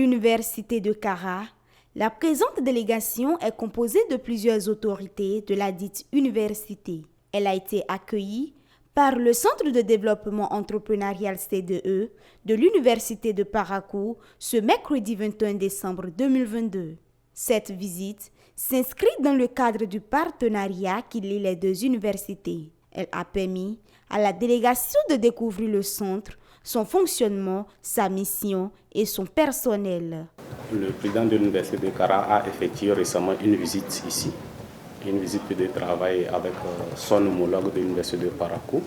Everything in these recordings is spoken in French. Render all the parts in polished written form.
l'université de Kara, la présente délégation est composée de plusieurs autorités de la dite université. Elle a été accueillie par le Centre de développement entrepreneurial CDE de l'Université de Parakou ce mercredi 21 décembre 2022. Cette visite s'inscrit dans le cadre du partenariat qui lie les deux universités. Elle a permis à la délégation de découvrir le centre, son fonctionnement, sa mission et son personnel. Le président de l'Université de Kara a effectué récemment une visite ici, une visite de travail avec son homologue de l'Université de Parakou.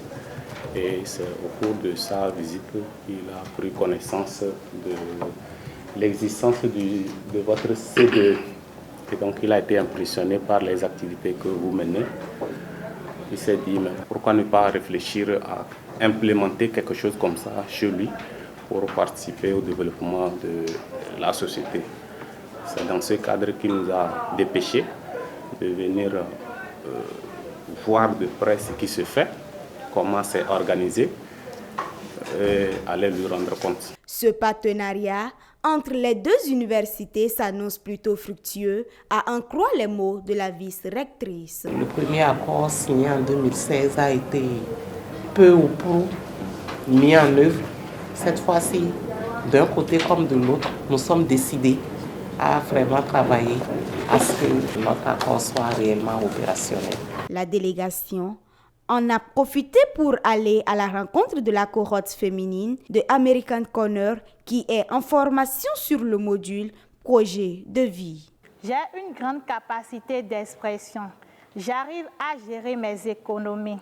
Et c'est au cours de sa visite qu'il a pris connaissance de l'existence de votre CDE. Et donc il a été impressionné par les activités que vous menez. Il s'est dit, mais pourquoi ne pas réfléchir à implémenter quelque chose comme ça chez lui pour participer au développement de la société. C'est dans ce cadre qu'il nous a dépêché de venir voir de près ce qui se fait, comment c'est organisé, et aller lui rendre compte. Ce partenariat entre les deux universités s'annonce plutôt fructueux, à en croire les mots de la vice-rectrice. Le premier accord signé en 2016 a été peu ou prou mis en œuvre. Cette fois-ci, d'un côté comme de l'autre, nous sommes décidés à vraiment travailler à ce que notre accord soit réellement opérationnel. La délégation en a profité pour aller à la rencontre de la cohorte féminine de American Corner qui est en formation sur le module projet de vie. J'ai une grande capacité d'expression. J'arrive à gérer mes économies.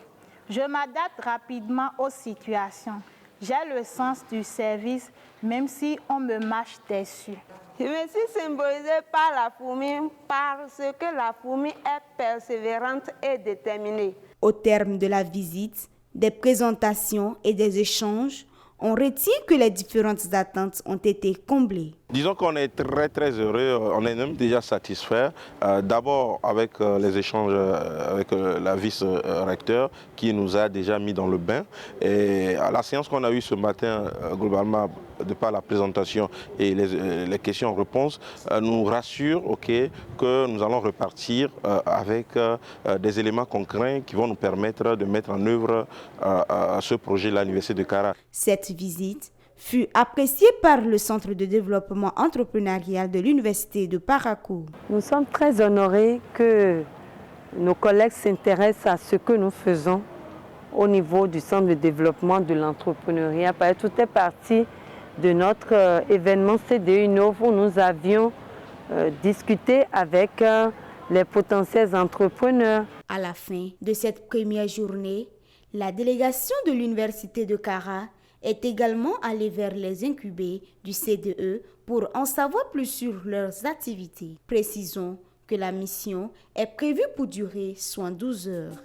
Je m'adapte rapidement aux situations. J'ai le sens du service, même si on me marche dessus. Je me suis symbolisée par la fourmi parce que la fourmi est persévérante et déterminée. Au terme de la visite, des présentations et des échanges, on retient que les différentes attentes ont été comblées. Disons qu'on est très heureux, on est même déjà satisfait. D'abord avec les échanges avec la vice-recteur qui nous a déjà mis dans le bain. Et à la séance qu'on a eue ce matin, globalement, de par la présentation et les questions-réponses, nous rassure que nous allons repartir avec des éléments concrets qui vont nous permettre de mettre en œuvre ce projet-là à l'Université de Kara. Cette visite fut appréciée par le Centre de développement entrepreneurial de l'Université de Parakou. Nous sommes très honorés que nos collègues s'intéressent à ce que nous faisons au niveau du Centre de développement de l'entrepreneuriat. Tout est parti de notre événement CDE Innov où nous avions discuté avec les potentiels entrepreneurs. À la fin de cette première journée, la délégation de l'Université de Kara est également allée vers les incubés du CDE pour en savoir plus sur leurs activités. Précisons que la mission est prévue pour durer 12 heures.